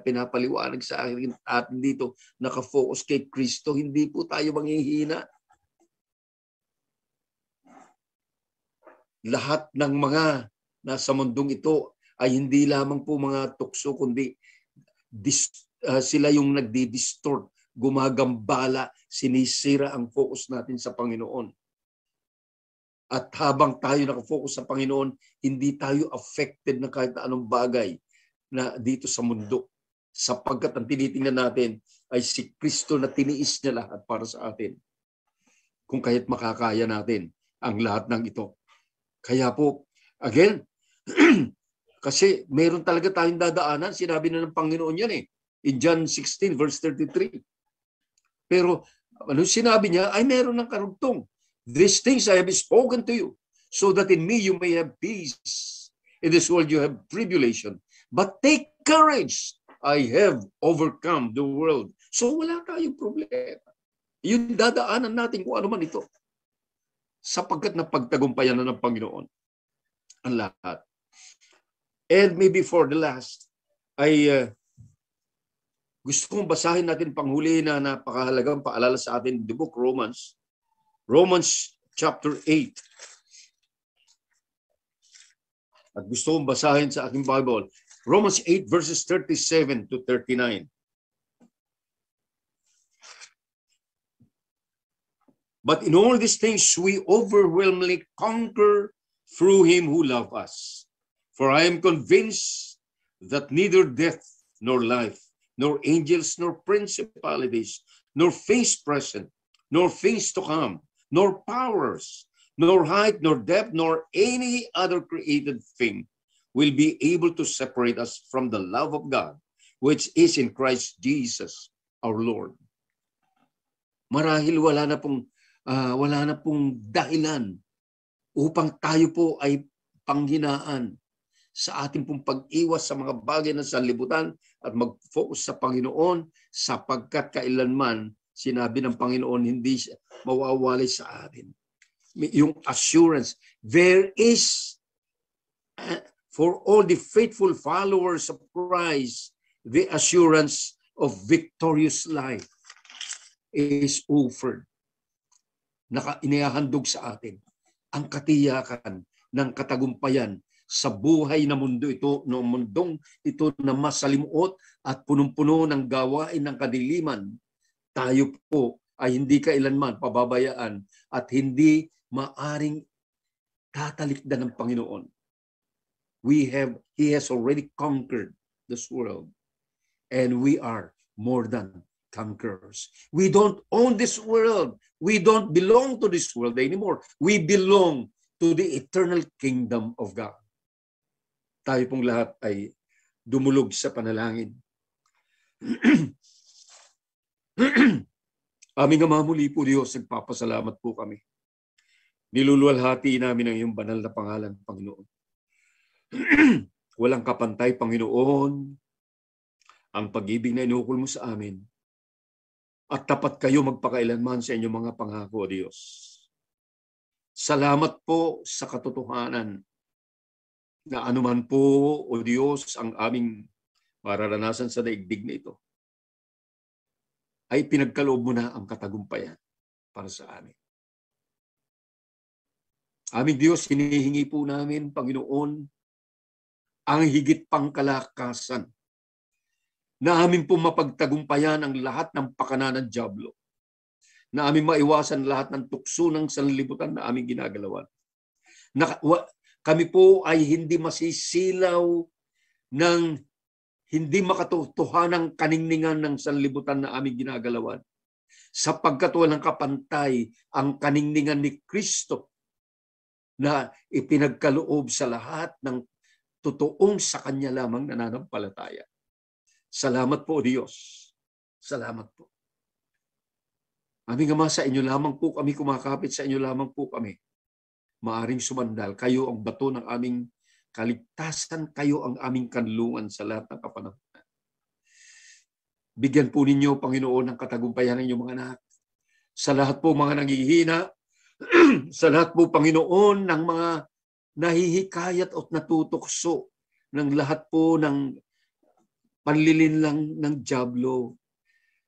pinapaliwanag sa atin dito, nakafocus kay Kristo, hindi po tayo manghihina. Lahat ng mga nasa mundong ito ay hindi lamang po mga tukso, kundi sila yung nagdi-distort, gumagambala, sinisira ang focus natin sa Panginoon. At habang tayo nakafocus sa Panginoon, hindi tayo affected ng kahit anong bagay na dito sa mundo. Sapagkat ang tinitingnan natin ay si Kristo na tiniis niya lahat para sa atin. Kung kahit makakaya natin ang lahat ng ito. Kaya po, again, kasi meron talaga tayong dadaanan. Sinabi na ng Panginoon yan eh. In John 16 verse 33. Pero ano sinabi niya ay meron ng karugtong. These things I have spoken to you, so that in me you may have peace. In this world you have tribulation. But take courage, I have overcome the world. So wala tayong problema. Yung dadaanan natin kung ano man ito. Sapagkat napagtagumpayan na ng Panginoon ang lahat. And maybe for the last, ay gusto kong basahin natin panghuli na napakahalagang paalala sa atin, the book Romans. Romans chapter 8. At gusto kong basahin sa aking Bible. Romans 8 verses 37 to 39. But in all these things we overwhelmingly conquer through him who loved us. For I am convinced that neither death nor life, nor angels, nor principalities, nor things present, nor things to come, nor powers, nor height, nor depth, nor any other created thing will be able to separate us from the love of God, which is in Christ Jesus our Lord. Marahil wala na pong dahilan upang tayo po ay panghinaan sa ating pong pag-iwas sa mga bagay na sanlibutan at mag-focus sa Panginoon, sapagkat kailanman sinabi ng Panginoon hindi siya mawawalay sa atin. Yung assurance, there is for all the faithful followers of Christ, the assurance of victorious life is offered. Inihahandog sa atin ang katiyakan ng katagumpayan sa buhay na mundo ito, no mundong ito na masalimuot at punong-puno ng gawain ng kadiliman. Tayo po ay hindi kailanman pababayaan at hindi maaring tatalikdan ng Panginoon. He has already conquered this world, and we are more than conquerors. We don't own this world. We don't belong to this world anymore. We belong to the eternal kingdom of God. Tayo pong lahat ay dumulog sa panalangin. Aming Ama, muli po Diyos, nagpapasalamat po kami. Niluluwalhati namin ang iyong banal na pangalan, Panginoon. Walang kapantay, Panginoon, ang pag-ibig na inukol mo sa amin. At tapat kayo magpakailanman sa inyong mga pangako, Diyos. Salamat po sa katotohanan na anuman po, O Diyos, ang aming mararanasan sa daigdig na ito, ay pinagkaloob mo na ang katagumpayan para sa amin. Aming Diyos, hinihingi po namin, Panginoon, ang higit pang kalakasan na amin po mapagtagumpayan ang lahat ng pakana ng dyablo, na amin maiwasan lahat ng tukso ng sanlibutan na aming ginagalawan. Kami po ay hindi masisilaw ng hindi makatotohanang kaningningan ng sanlibutan na aming ginagalawan, sapagkat walang kapantay ang kaningningan ni Kristo na ipinagkaloob sa lahat ng totoong sa Kanya lamang nananampalataya. Salamat po, Diyos. Salamat po. Aming Ama, sa inyo lamang po kami kumakapit, sa inyo lamang po kami maaring sumandal. Kayo ang bato ng aming kaligtasan, kayo ang aming kanlungan sa lahat ng kapanahunan. Bigyan po ninyo, Panginoon, ng katagumpayan ng inyong mga anak. Sa lahat po mga nanghihina, sa lahat po, Panginoon, ng mga nahihikayat at natutokso ng lahat po ng panlilinlang ng dyablo.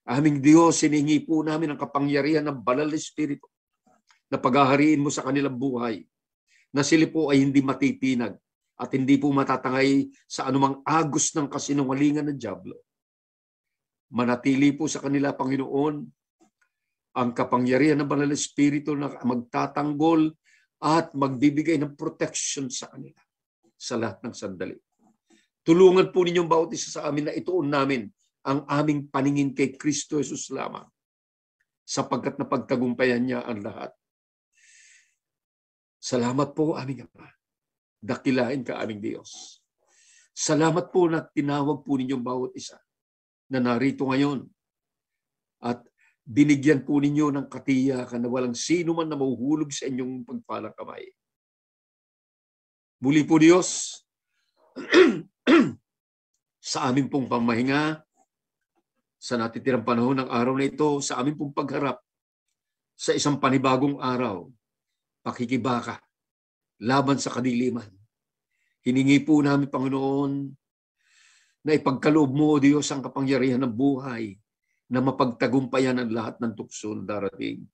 Aming Diyos, siningi po namin ang kapangyarihan ng Banal na Espiritu na paghahariin mo sa kanilang buhay, na sila po ay hindi matitinag at hindi po matatangay sa anumang agos ng kasinungalingan ng dyablo. Manatili po sa kanila, Panginoon, ang kapangyarihan ng Banal na Espiritu na magtatanggol at magbibigay ng protection sa kanila sa lahat ng sandali. Tulungan po ninyong bawat isa sa amin na ituon namin ang aming paningin kay Kristo Jesus lamang, sapagkat napagtagumpayan niya ang lahat. Salamat po, aming Ama. Dakilain ka, aming Diyos. Salamat po na tinawag po ninyong bawat isa na narito ngayon at binigyan po ninyo ng katiyakan na walang sino man na mahuhulog sa inyong pagpalang kamay. Muli po, Diyos, sa aming pong pamahinga, sa natitirang panahon ng araw na ito, sa aming pong pagharap sa isang panibagong araw, pakikibaka laban sa kadiliman. Hiningi po namin, Panginoon, na ipagkaloob mo, Diyos, ang kapangyarihan ng buhay na mapagtagumpayan ang lahat ng tukso na darating.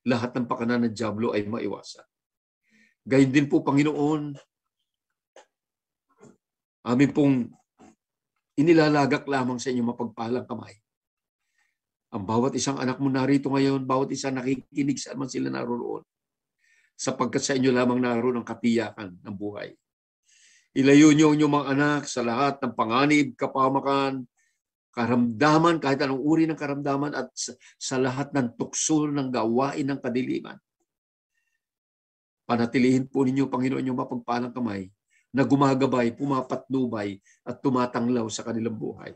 Lahat ng pakana ng dyablo ay maiwasan. Gayon din po, Panginoon, amin pong inilalagak lamang sa inyong mapagpalang kamay ang bawat isang anak mo narito ngayon, bawat isang nakikinig saan man sila naroon, sapagkat sa inyo lamang naroon ang katiyakan ng buhay. Ilayo niyo ang inyong mga anak sa lahat ng panganib, kapamakan, karamdaman, kahit anong uri ng karamdaman, at sa lahat ng tukso ng gawain ng kadiliman. Panatilihin po ninyo, Panginoon, yung mapagpalang kamay na gumagabay, pumapatnubay at tumatanglaw sa kanilang buhay.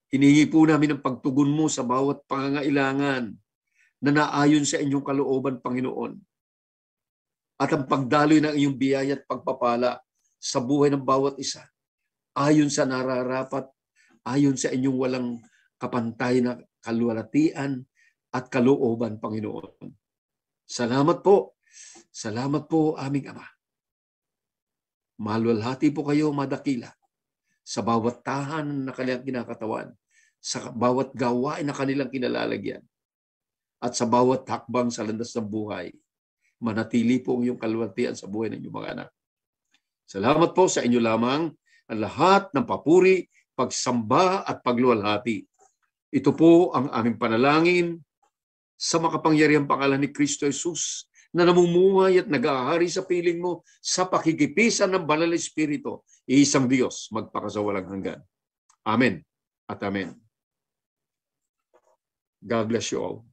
Hiningi po namin ang pagtugon mo sa bawat pangangailangan na naayon sa inyong kalooban, Panginoon. At ang pagdaloy ng iyong biyaya at pagpapala sa buhay ng bawat isa, ayon sa nararapat, ayon sa inyong walang kapantay na kaluwalhatian at kalooban, Panginoon. Salamat po. Salamat po, aming Ama. Maluwalhati po kayo, madakila, sa bawat tahanan na kanilang kinakatawan, sa bawat gawain na kanilang kinalalagyan, at sa bawat hakbang sa landas ng buhay. Manatili po ang iyong kaluwalhatian sa buhay ng iyong mga anak. Salamat po sa inyo lamang ang lahat ng papuri, pagsamba at pagluwalhati. Ito po ang aming panalangin sa makapangyarihang pangalan ni Kristo Jesus na namumuhay at nag-aahari sa piling mo sa pakikipisan ng Banal na Espiritu, iisang Diyos magpakasawalang hanggan. Amen at amen. God bless you all.